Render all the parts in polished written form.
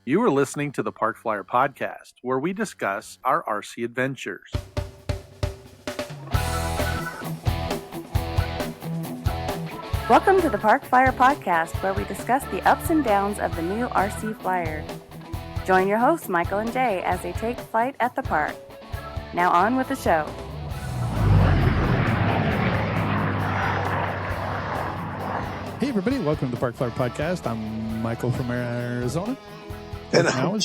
You are listening to the Park Flyer Podcast, where we discuss our RC adventures. Welcome to the Park Flyer Podcast, where we discuss the ups and downs of the new RC Flyer. Join your hosts, Michael and Jay, as they take flight at the park. Now on with the show. Hey everybody, welcome to the Park Flyer Podcast. I'm Michael from Arizona. And I'm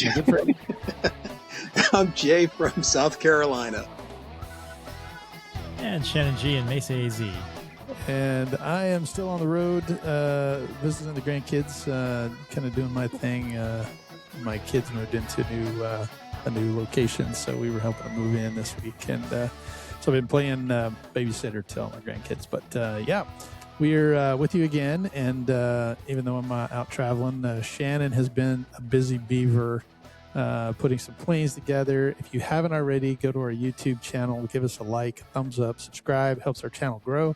Jay from South Carolina. And Shannon G in Mesa AZ. And I am still on the road visiting the grandkids, kind of doing my thing. My kids moved into a new location, so we were helping them move in this week. And so I've been playing babysitter to all my grandkids. But yeah, we're with you again. And even though I'm out traveling, Shannon has been a busy beaver putting some planes together. If you haven't already, go to our YouTube channel, give us a like, thumbs up, subscribe, helps our channel grow.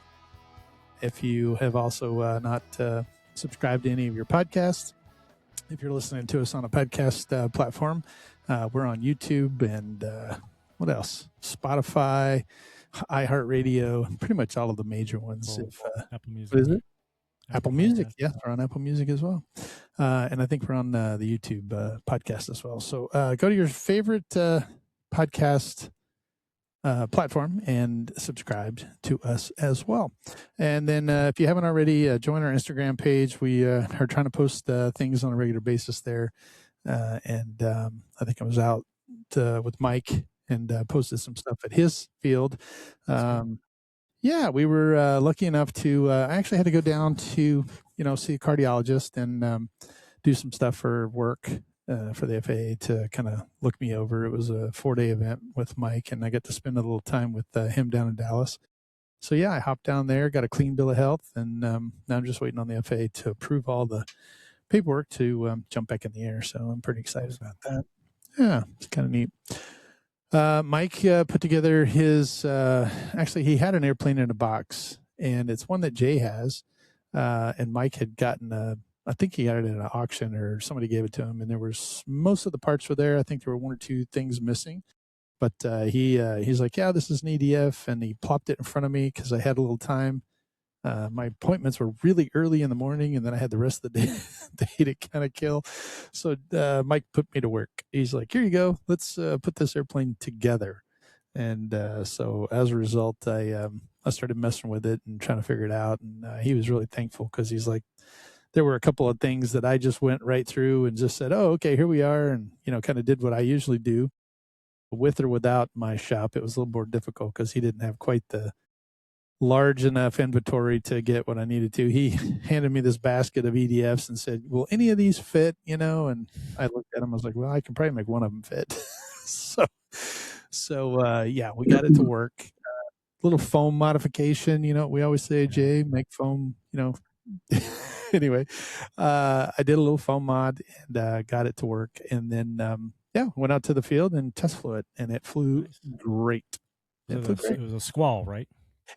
If you have also not subscribed to any of your podcasts, if you're listening to us on a podcast platform, we're on YouTube and what else? Spotify, iHeartRadio, pretty much all of the major ones. Apple Music. What is it? Apple Music. Yeah, we're on Apple Music as well. And I think we're on the YouTube podcast as well. So go to your favorite podcast platform and subscribe to us as well. And then if you haven't already, join our Instagram page. We are trying to post things on a regular basis there. And I think I was out with Mike and posted some stuff at his field. Yeah, we were lucky enough to, I actually had to go down to, see a cardiologist and do some stuff for work. For the FAA to kind of look me over. It was a 4-day event with Mike, and I got to spend a little time with him down in Dallas. So yeah, I hopped down there, got a clean bill of health, and now I'm just waiting on the FAA to approve all the paperwork to jump back in the air. So I'm pretty excited about that. Yeah, it's kind of neat. Mike put together his, actually he had an airplane in a box, and it's one that Jay has, and Mike had gotten I think he got it at an auction or somebody gave it to him, and there was most of the parts were there. I think there were one or two things missing, but he's like, yeah, this is an EDF, and he plopped it in front of me because I had a little time. My appointments were really early in the morning, and then I had the rest of the day to kind of kill. So Mike put me to work. He's like, here you go. Let's put this airplane together. And so as a result, I started messing with it and trying to figure it out. And he was really thankful because he's like, there were a couple of things that I just went right through and just said, oh, okay, here we are. And, kind of did what I usually do with or without my shop. It was a little more difficult because he didn't have quite the large enough inventory to get what I needed to. He handed me this basket of EDFs and said, will any of these fit? And I looked at him, I was like, well, I can probably make one of them fit. So yeah, we got it to work. Little foam modification, we always say, Jay, make foam, Anyway, I did a little foam mod and got it to work. And then, went out to the field and test flew it, and it flew great. It was a squall, right?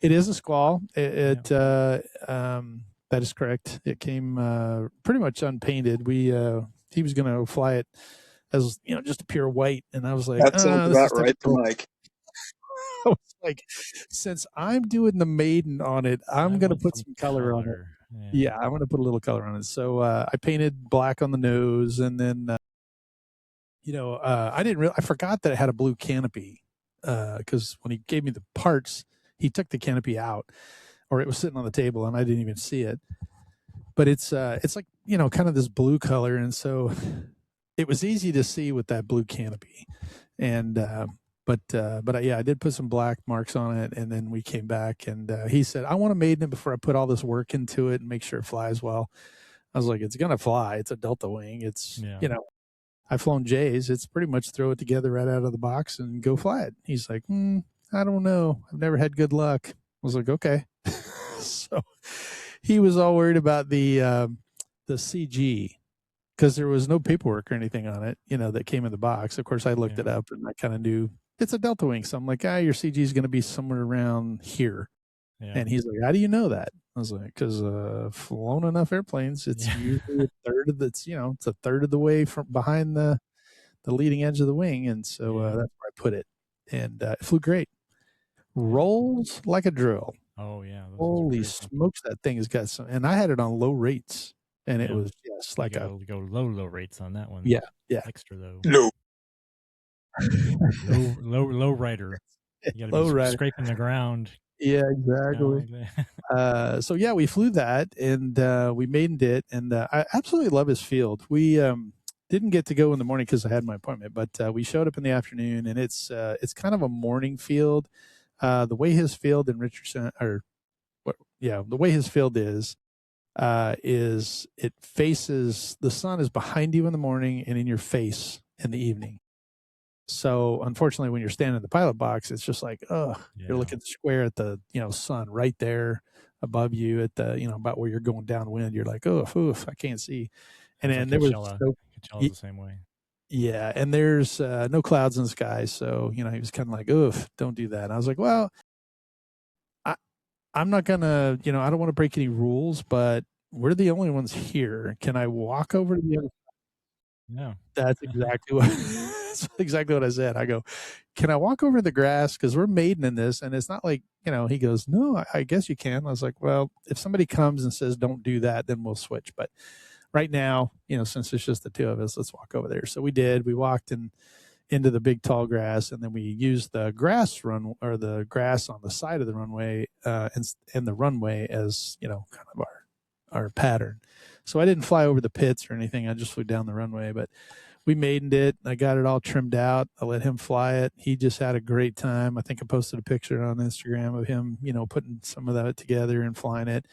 It is a squall. That is correct. It came pretty much unpainted. He was going to fly it as, just a pure white. And I was like, that sounds about right to Mike. I was like, since I'm doing the Maiden on it, I'm going to put some color on it. Yeah, I'm going to put a little color on it. So I painted black on the nose, and then, I forgot that it had a blue canopy because when he gave me the parts, he took the canopy out, or it was sitting on the table, and I didn't even see it. But it's like, kind of this blue color, and so it was easy to see with that blue canopy. And But I did put some black marks on it, and then we came back, and he said, I want to Maiden it before I put all this work into it and make sure it flies well. I was like, it's going to fly. It's a Delta wing. It's, I've flown J's. It's pretty much throw it together right out of the box and go fly it. He's like, I don't know. I've never had good luck. I was like, okay. So he was all worried about the CG because there was no paperwork or anything on it, that came in the box. Of course, I looked it up, and I kind of knew it's a Delta wing. So I'm like, your CG is going to be somewhere around here. Yeah. And he's like, how do you know that? I was like, because flown enough airplanes, it's usually a third of it's a third of the way from behind the leading edge of the wing, and so that's where I put it, and it flew great. Rolls like a drill. Oh yeah. Holy smokes, that thing has got some, and I had it on low rates, and it was just like go low rates on that one. Yeah. Extra low. No. low rider. You Low gotta be rider. scraping the ground. Yeah, exactly. So yeah, we flew that, and we maidened it, and I absolutely love his field. We didn't get to go in the morning because I had my appointment, but we showed up in the afternoon, and it's kind of a morning field. The way his field in Richardson, the way his field is it faces, the sun is behind you in the morning and in your face in the evening. So unfortunately, when you're standing in the pilot box, it's just like, you're looking square at the, sun right there above you at the, about where you're going downwind. You're like, oof, I can't see. And then there was the same way. Yeah. And there's no clouds in the sky. So, he was kind of like, oof, don't do that. And I was like, well, I'm not going to, I don't want to break any rules, but we're the only ones here. Can I walk over to the other side? No. That's exactly what I said. I go, can I walk over the grass? Because we're maiden in this. And it's not like, he goes, no, I guess you can. I was like, well, if somebody comes and says, don't do that, then we'll switch. But right now, since it's just the two of us, let's walk over there. So we did. We walked into the big tall grass, and then we used the grass the grass on the side of the runway and the runway as kind of our pattern. So I didn't fly over the pits or anything. I just flew down the runway, but we maidened it. I got it all trimmed out. I let him fly it. He just had a great time. I think I posted a picture on Instagram of him, putting some of that together and flying it.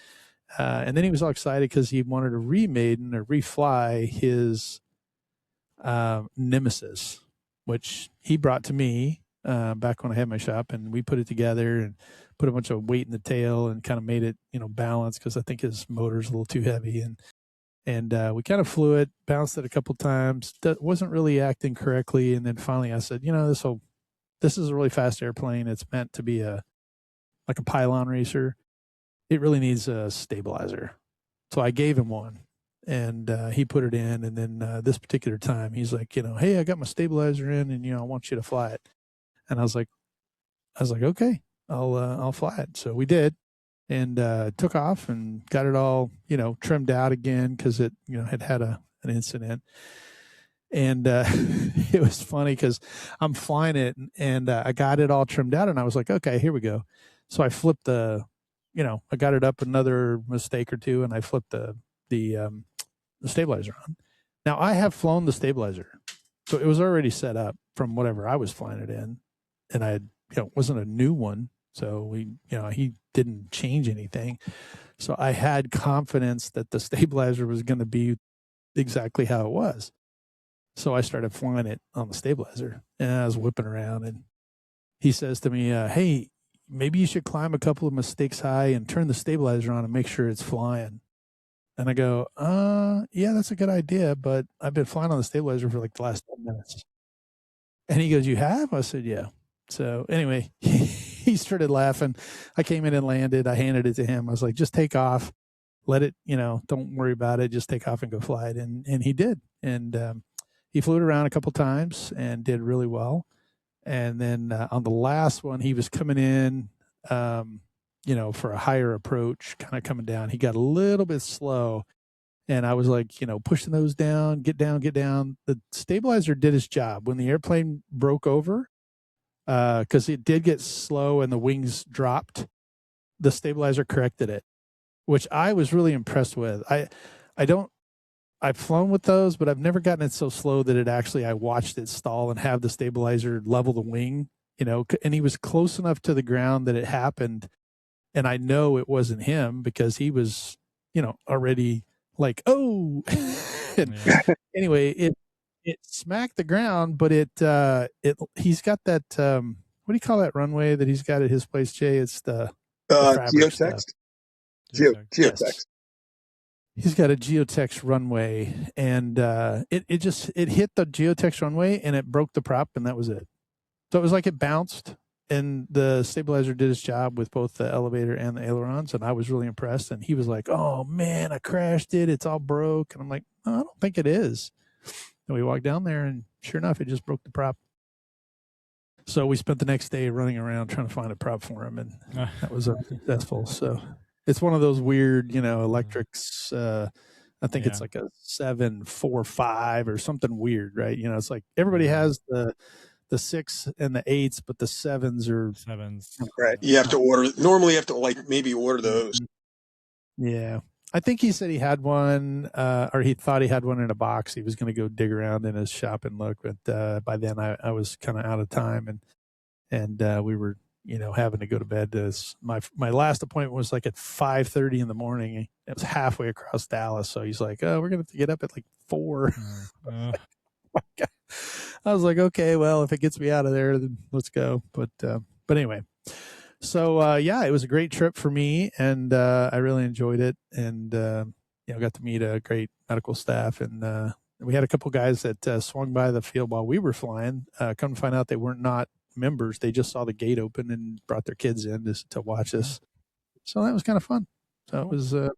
And then he was all excited because he wanted to remaiden or refly his Nemesis, which he brought to me back when I had my shop, and we put it together and put a bunch of weight in the tail and kind of made it, balance, because I think his motor's a little too heavy. And we kind of flew it, bounced it a couple times, wasn't really acting correctly. And then finally I said, this is a really fast airplane. It's meant to be like a pylon racer. It really needs a stabilizer. So I gave him one. And he put it in, and then this particular time, he's like, hey, I got my stabilizer in, and I want you to fly it. And I was like, okay, I'll fly it. So we did, and took off and got it all, trimmed out again because it, had an incident. And it was funny because I'm flying it, and I got it all trimmed out, and I was like, okay, here we go. So I flipped I got it up another mistake or two, and I flipped the stabilizer on. Now I have flown the stabilizer, so it was already set up from whatever I was flying it in, and I wasn't a new one, so he didn't change anything. So I had confidence that the stabilizer was going to be exactly how it was. So I started flying it on the stabilizer, and I was whipping around, and he says to me, hey, maybe you should climb a couple of mistakes high and turn the stabilizer on and make sure it's flying. And I go, yeah, that's a good idea, but I've been flying on the stabilizer for like the last 10 minutes. And he goes, you have? I said, yeah. So anyway, he started laughing. I came in and landed. I handed it to him. I was like, just take off. Let it, don't worry about it. Just take off and go fly it. And he did. And he flew it around a couple times and did really well. And then on the last one, he was coming in, for a higher approach, kind of coming down. He got a little bit slow, and I was like, pushing those down, get down. The stabilizer did its job. When the airplane broke over, because it did get slow and the wings dropped, the stabilizer corrected it, which I was really impressed with. I've flown with those, but I've never gotten it so slow that I watched it stall and have the stabilizer level the wing, and he was close enough to the ground that it happened. And I know it wasn't him because he was, already like, oh, anyway, it smacked the ground, but he's got that, what do you call that runway that he's got at his place, Jay? It's the geotext. Geotext. Yes. He's got a geotext runway, and it hit the geotext runway and it broke the prop, and that was it. So it was like it bounced, and the stabilizer did its job with both the elevator and the ailerons, and I was really impressed. And he was like, "Oh man, I crashed it. It's all broke." And I'm like, "No, I don't think it is." And we walked down there, and sure enough, it just broke the prop. So we spent the next day running around trying to find a prop for him, and that was unsuccessful. So it's one of those weird, electrics. I think it's like a 745 or something weird, right? It's like everybody has the 6 and the 8s, but the 7s are right. You have to order. Normally, you have to maybe order those. Yeah. I think he said he had one, or he thought he had one in a box. He was going to go dig around in his shop and look, but by then I was kind of out of time, and we were, having to go to bed. My last appointment was like at 5:30 in the morning. It was halfway across Dallas, so he's like, "Oh, we're going to have to get up at like 4." I was like, "Okay, well, if it gets me out of there, then let's go." But anyway. So it was a great trip for me, and I really enjoyed it, and got to meet a great medical staff, and we had a couple guys that swung by the field while we were flying. Come to find out, they weren't not members; they just saw the gate open and brought their kids in to watch us. So that was kind of fun. So it was a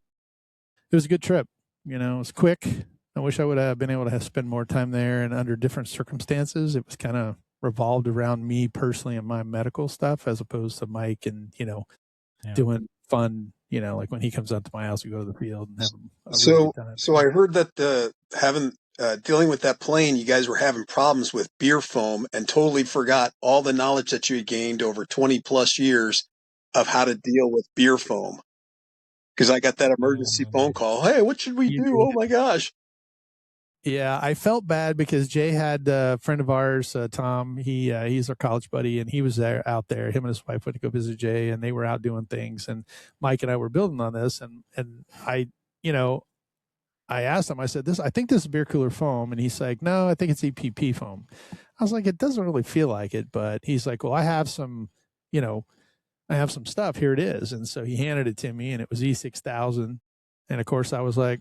good trip. It was quick. I wish I would have been able to spend more time there and under different circumstances. It was kind of revolved around me personally and my medical stuff, as opposed to Mike and doing fun, like when he comes out to my house, we go to the field and have a really good time. So I heard that dealing with that plane, you guys were having problems with beer foam and totally forgot all the knowledge that you had gained over 20 plus years of how to deal with beer foam. Because I got that emergency phone call. "Hey, what should we do? Oh my gosh." Yeah, I felt bad because Jay had a friend of ours, Tom. He's our college buddy, and he was out there. Him and his wife went to go visit Jay, and they were out doing things. And Mike and I were building on this, and I asked him. I said, I think this is beer cooler foam," and he's like, "No, I think it's EPP foam." I was like, "It doesn't really feel like it," but he's like, "Well, I have some stuff. Here it is." And so he handed it to me, and it was E6000. And of course, I was like,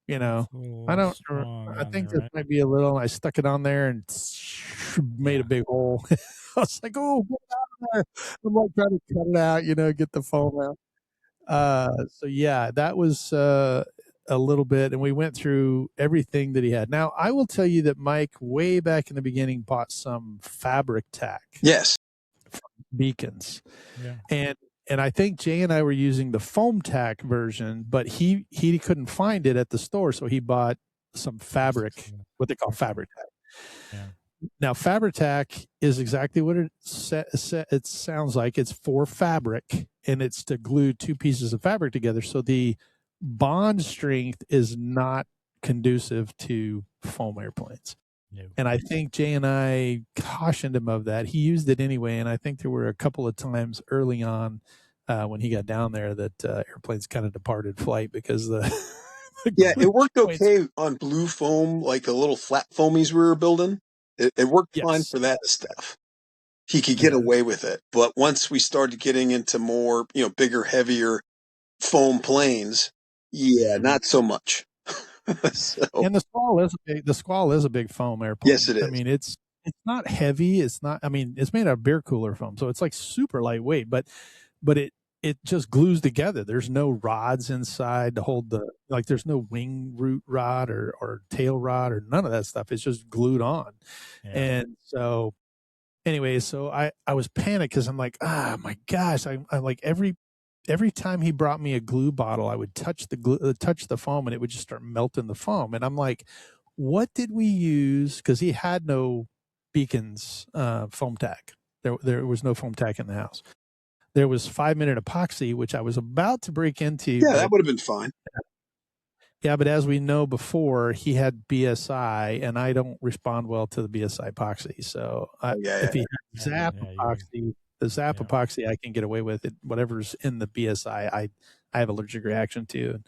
I think this might be a little. I stuck it on there and made a big hole. I was like, "Oh, get it out of there!" I'm like trying to cut it out, get the foam out. That was a little bit, and we went through everything that he had. Now, I will tell you that Mike, way back in the beginning, bought some fabric tack. Yes. From Beacons. Yeah. And I think Jay and I were using the foam tack version, but he couldn't find it at the store, so he bought some fabric, what they call fabric tack. Yeah. Now, fabric tack is exactly what it sounds like. It's for fabric, and it's to glue two pieces of fabric together. So the bond strength is not conducive to foam airplanes. No. And I think Jay and I cautioned him of that. He used it anyway, and I think there were a couple of times early on when he got down there that airplanes kind of departed flight because it worked okay on blue foam, like the little flat foamies we were building. It worked fine for that stuff. He could get away with it, but once we started getting into more, bigger, heavier foam planes, not so much. And the Squall is a big foam airplane. Yes, it is. I mean, it's not heavy. It's not. I mean, it's made out of beer cooler foam, so it's like super lightweight. But it just glues together. There's no rods inside to hold there's no wing root rod or tail rod or none of that stuff. It's just glued on. Yeah. And so, anyway, I was panicked because I'm like, my gosh, I'm like every time he brought me a glue bottle, I would touch the foam, and it would just start melting the foam. And I'm like, what did we use? Because he had no Beacons foam tack. There was no foam tack in the house. There was 5-minute epoxy, which I was about to break into. Yeah, that would have been fine. Yeah, but as we know before, he had BSI, and I don't respond well to the BSI epoxy. So if he had Zap epoxy, the Zap epoxy I can get away with it. Whatever's in the BSI, I have allergic reaction to.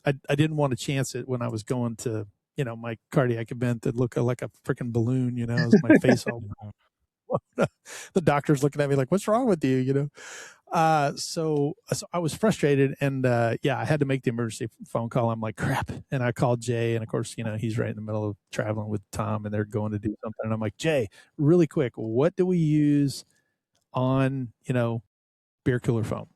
And I didn't want to chance it when I was going to, my cardiac event that looked like a freaking balloon, as my face all. The doctor's looking at me like, "What's wrong with you?" So I was frustrated, and I had to make the emergency phone call. I'm like, crap. And I called Jay, and of course, he's right in the middle of traveling with Tom, and they're going to do something. And I'm like, "Jay, really quick, what do we use on, beer cooler foam.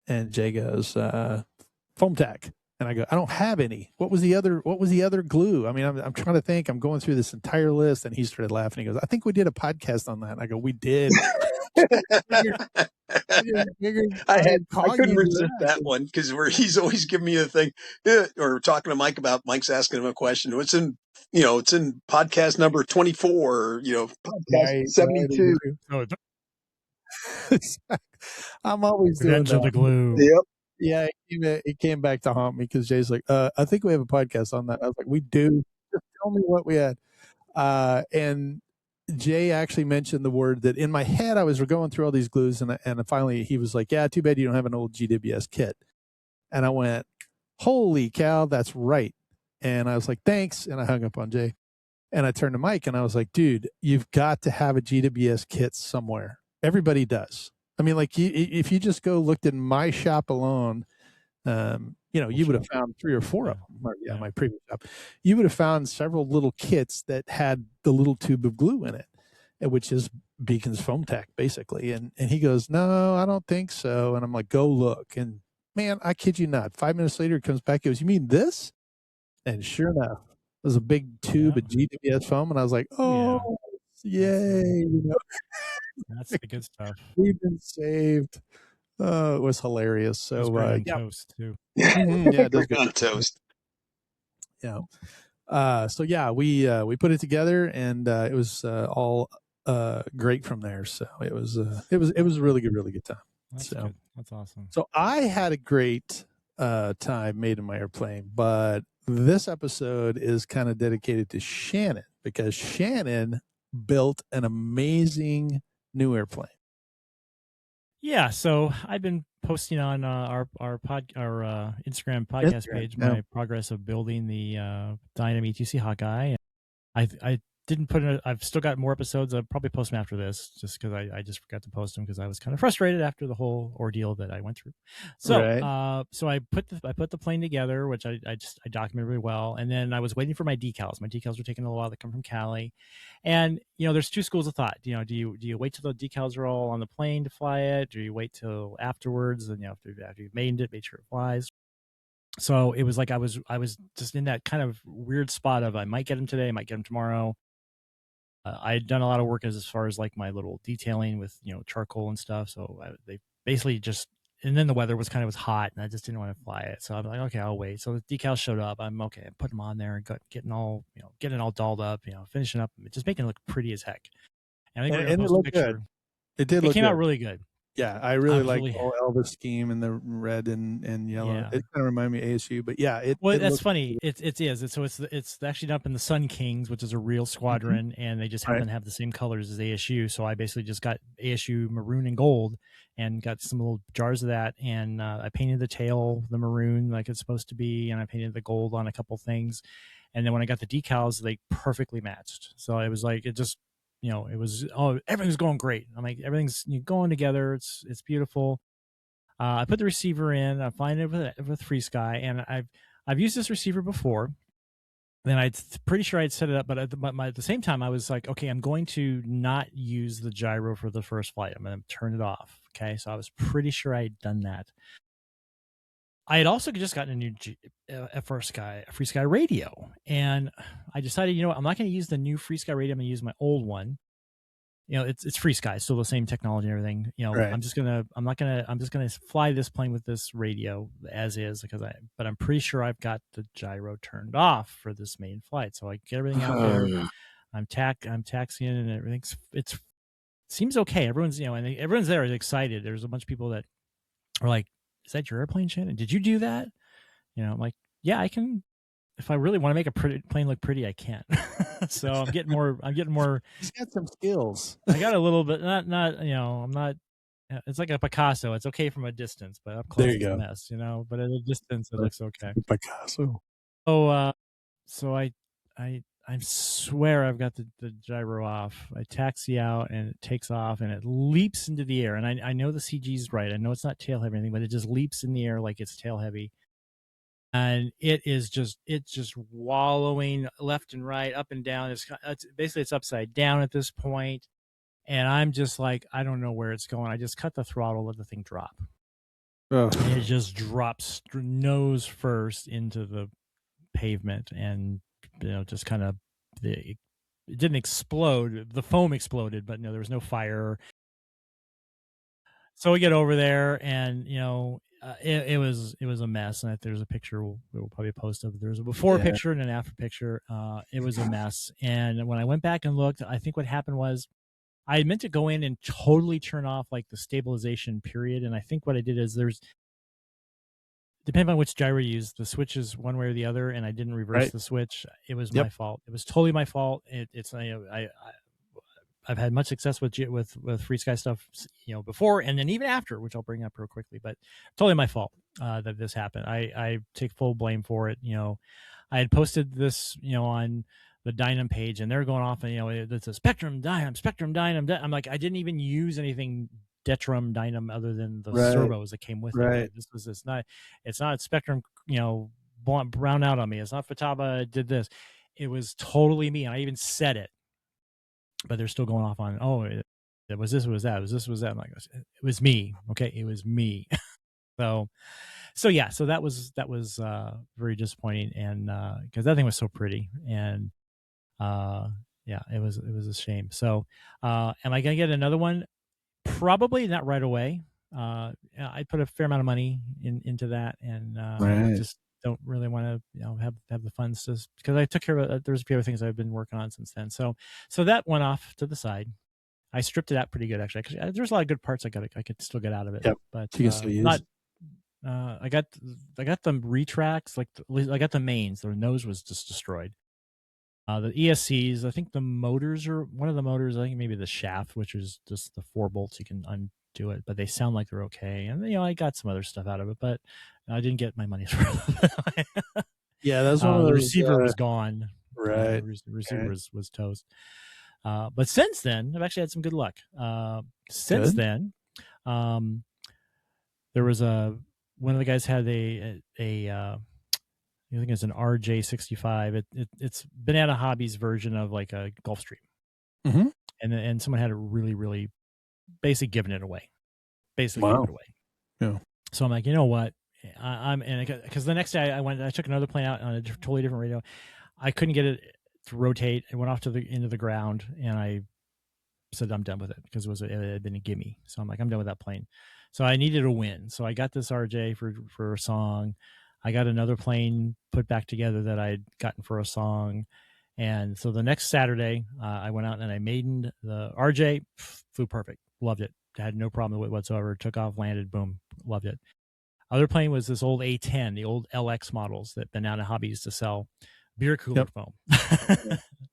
And Jay goes, foam tack. And I go, I don't have any. What was the other glue? I mean, I'm trying to think. I'm going through this entire list. And he started laughing. He goes, I think we did a podcast on that. And I go, we did. I couldn't resist that one because where he's always giving me the thing, or talking to Mike about Mike's asking him a question. It's in podcast number 24, podcast 72. I'm always doing that. The glue. Yep. Yeah, it came back to haunt me because Jay's like, I think we have a podcast on that. I was like, we do. Just tell me what we had. And Jay actually mentioned the word that in my head, I was going through all these glues and finally he was like, yeah, too bad you don't have an old GWS kit. And I went, holy cow, that's right. And I was like, thanks. And I hung up on Jay and I turned to Mike and I was like, dude, you've got to have a GWS kit somewhere. Everybody does. I mean, like if you just looked in my shop alone, you would have found 3 or 4 of them. Or, my previous shop, you would have found several little kits that had the little tube of glue in it, which is Beacon's foam tack, basically. And he goes, no, I don't think so. And I'm like, go look. And man, I kid you not. 5 minutes later, he comes back. He goes, you mean this? And sure enough, it was a big tube of GWS foam. And I was like, oh, yay. That's the good stuff. We've been saved. It was hilarious. So, it was great on toast too. Yeah, it does good on toast. Yeah. We put it together and it was all great from there. So it was a really good time. That's good. That's awesome. So I had a great time made in my airplane, but this episode is kind of dedicated to Shannon because Shannon built an amazing new airplane. Yeah, so I've been posting on our Instagram podcast page my progress of building the Dynam ETC Hawkeye. I didn't put it. I've still got more episodes. I'll probably post them after this, just because I just forgot to post them because I was kind of frustrated after the whole ordeal that I went through. So so I put the plane together, which I documented really well, and then I was waiting for my decals. My decals were taking a while to come from Cali, and there's 2 schools of thought. Do you wait till the decals are all on the plane to fly it? Do you wait till afterwards? And after you've made it, make sure it flies. So it was like I was just in that kind of weird spot of I might get them today, I might get them tomorrow. I had done a lot of work as far as like my little detailing with charcoal and stuff. So they basically just, and then the weather was hot, and I just didn't want to fly it. So I'm like, okay, I'll wait. So the decals showed up. I'm okay. I put them on there and getting all dolled up, finishing up, just making it look pretty as heck. And I think it looked good. It came out really good. Yeah, I really like the whole Elvis scheme and the red and yellow. Yeah. It kind of reminded me of ASU, but yeah, that's funny. It is. It's actually up in the Sun Kings, which is a real squadron, and they just happen to have the same colors as ASU. So I basically just got ASU maroon and gold, and got some little jars of that, and I painted the tail the maroon like it's supposed to be, and I painted the gold on a couple things, and then when I got the decals, they perfectly matched. So it was like it just. It was everything's going great. I'm like everything's going together. It's beautiful. I put the receiver in. I find it with FreeSky, and I've used this receiver before. Then I'm pretty sure I'd set it up, but at the same time, I was like, okay, I'm going to not use the gyro for the first flight. I'm going to turn it off. Okay, so I was pretty sure I had done that. I had also just gotten a new FreeSky radio, and I decided, I'm not going to use the new FreeSky radio. I'm going to use my old one. It's FreeSky, still the same technology and everything. Right. I'm just gonna fly this plane with this radio as is but I'm pretty sure I've got the gyro turned off for this main flight. So I get everything out there. I'm taxiing, and it seems okay. Everyone's and everyone's there is excited. There's a bunch of people that are like, "Is that your airplane, Shannon? Did you do that?" I'm like, "Yeah, I can. If I really want to make a plane look pretty, I can." So I'm getting more. He's got some skills. I got a little bit. Not. I'm not. It's like a Picasso. It's okay from a distance, but up close it's a mess. But at a distance it looks okay. Picasso. So I swear I've got the gyro off. I taxi out, and it takes off, and it leaps into the air. And I know the CG's right. I know it's not tail heavy or anything, but it just leaps in the air like it's tail heavy. And it's just wallowing left and right, up and down. It's basically upside down at this point. and I'm just like, I don't know where it's going. I just cut the throttle, let the thing drop. Oh. And it just drops nose first into the pavement, and just kind of it didn't explode. The foam exploded, but no, there was no fire. So we get over there, and it was a mess. And there's a picture we'll probably post of. There's a before picture and an after picture. It was a mess. And when I went back and looked, I think what happened was I meant to go in and totally turn off like the stabilization period. And I think what I did is depending on which gyro you use, the switch is one way or the other, and I didn't reverse the switch. It was my fault. It was totally my fault. I've had much success with Free Sky stuff, before and then even after, which I'll bring up real quickly. But totally my fault that this happened. I take full blame for it. I had posted this, on the Dynam page, and they're going off, and it's a Spectrum Dynam. I'm like, I didn't even use anything Detrum Dynam other than the servos that came with it. It's not Spectrum, brown out on me. It's not Futaba did this. It was totally me. And I even said it, but they're still going off on, it was this, it was that, it was this, it was that. I'm like, it was me. Okay. It was me. So that was very disappointing. And, cause that thing was so pretty, and, it was a shame. So, am I going to get another one? Probably not right away. I put a fair amount of money into that, and I just don't really want to have the funds because I took care of there's a few other things I've been working on since then. So that went off to the side. I stripped it out pretty good, actually. There's a lot of good parts I could still get out of it. But you can still use. I got the retracts, I got the mains. The nose was just destroyed. The ESCs, I think the motors are one of the motors. I think maybe the shaft, which is just the 4 bolts, you can undo it, but they sound like they're okay. And I got some other stuff out of it, but I didn't get my money's worth. Yeah, that's one of those. The receiver was gone. Right, the receiver was toast. But since then, I've actually had some good luck. Since then, there was one of the guys had I think it's an RJ65. It's Banana Hobbies version of like a Gulfstream. Mm-hmm. And someone had it really, really basically giving it away. Giving it away. Yeah. So I'm like, you know what? Because the next day I took another plane out on a totally different radio. I couldn't get it to rotate. It went off into the ground, and I said I'm done with it because it had been a gimme. So I'm like, I'm done with that plane. So I needed a win. So I got this RJ for a song. I got another plane put back together that I'd gotten for a song. And so the next Saturday, I went out and I maidened the RJ, flew perfect, loved it. Had no problem with it whatsoever. Took off, landed, boom, loved it. Other plane was this old A10, the old LX models that Banana Hobby used to sell, beer cooler foam.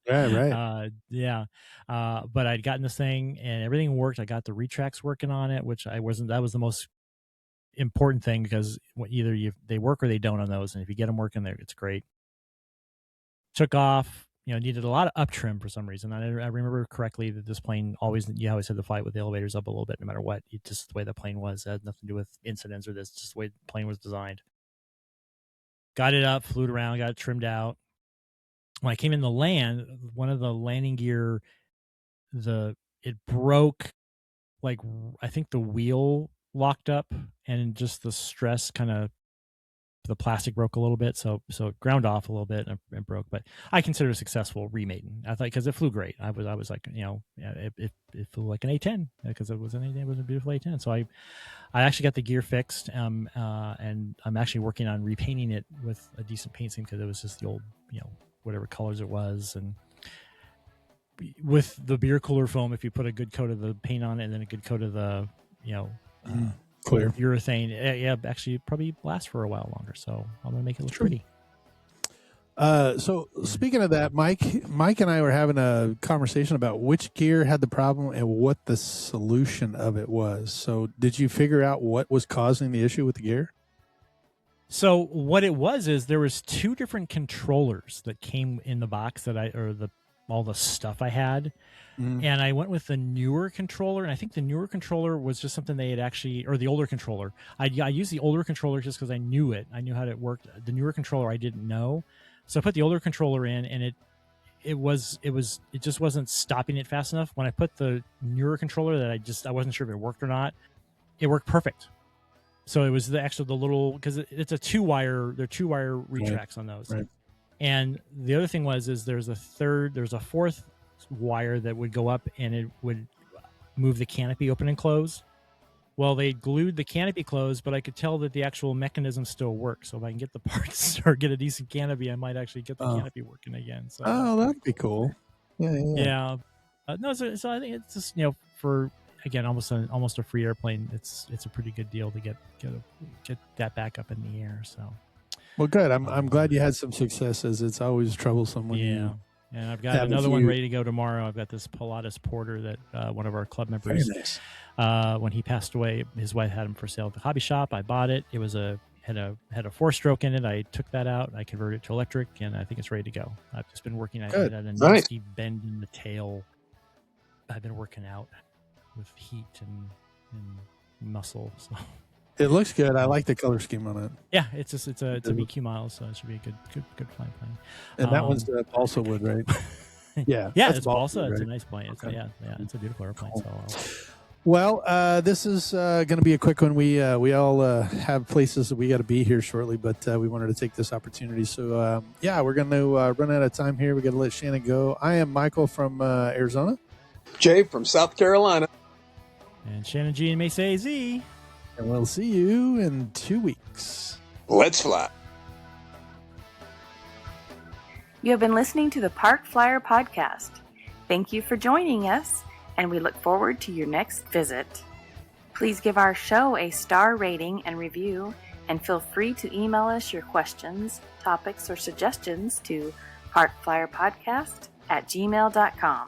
Right. But I'd gotten this thing and everything worked. I got the retracts working on it, which that was the most important thing, because either they work or they don't on those, and if you get them working there, it's great. Took off, needed a lot of up trim for some reason. I remember correctly that this plane always had to fly with the elevators up a little bit no matter what. Just the way the plane was. It had nothing to do with incidents or this, just the way the plane was designed. Got it up, flew it around, got it trimmed out. When I came in the land, one of the landing gear, it broke, like I think the wheel locked up, and just the stress the plastic broke a little bit, so it ground off a little bit and broke. But I consider it a successful remaiden. I thought, because it flew great. I was like, it flew like an A10 because it was a beautiful A10. So I actually got the gear fixed, and I'm actually working on repainting it with a decent paint scheme, because it was just the old, whatever colors it was. And with the beer cooler foam, if you put a good coat of the paint on it and then a good coat of the clear urethane, actually probably lasts for a while longer. So I'm gonna make it look pretty. So speaking of that, Mike and I were having a conversation about which gear had the problem and what the solution of it was. So did you figure out what was causing the issue with the gear? So what it was is there was 2 different controllers that came in the box all the stuff I had. Mm-hmm. And I went with the newer controller, and I think the newer controller was just something they had actually, or the older controller. I used the older controller just because I knew it. I knew how it worked. The newer controller I didn't know. So I put the older controller in, and it just wasn't stopping it fast enough. When I put the newer controller that I wasn't sure if it worked or not, it worked perfect. So it was the little, because it's a 2-wire, there are 2-wire retracts on those. Right. And the other thing is there's a 4th wire that would go up and it would move the canopy open and close. Well, they glued the canopy closed, but I could tell that the actual mechanism still works. So if I can get the parts or get a decent canopy, I might actually get the canopy working again. So that'd be cool. Yeah. No, so I think it's just, for, again, almost a free airplane, it's a pretty good deal to get that back up in the air. So, well, good. I'm glad you had some successes. It's always troublesome when you. And I've got another one ready to go tomorrow. I've got this Pilatus Porter that one of our club members, when he passed away, his wife had him for sale at the hobby shop. I bought it. It was had a 4-stroke in it. I took that out. I converted it to electric, and I think it's ready to go. I've just been working at a nasty bend in the tail. I've been working out with heat and muscle. So it looks good. I like the color scheme on it. Yeah, it's a BQ model, so it should be a good flying plane. And that one's the balsa wood, right? Yeah, it's balsa. It's a nice plane. It's, it's a beautiful airplane. Cool. So. Well, this is going to be a quick one. We all have places that we got to be here shortly, but we wanted to take this opportunity. So, we're going to run out of time here. We got to let Shannon go. I am Michael from Arizona. Jay from South Carolina. And Shannon G and Mesa AZ. And we'll see you in 2 weeks. Let's fly. You have been listening to the Park Flyer Podcast. Thank you for joining us, and we look forward to your next visit. Please give our show a star rating and review, and feel free to email us your questions, topics, or suggestions to parkflyerpodcast@gmail.com.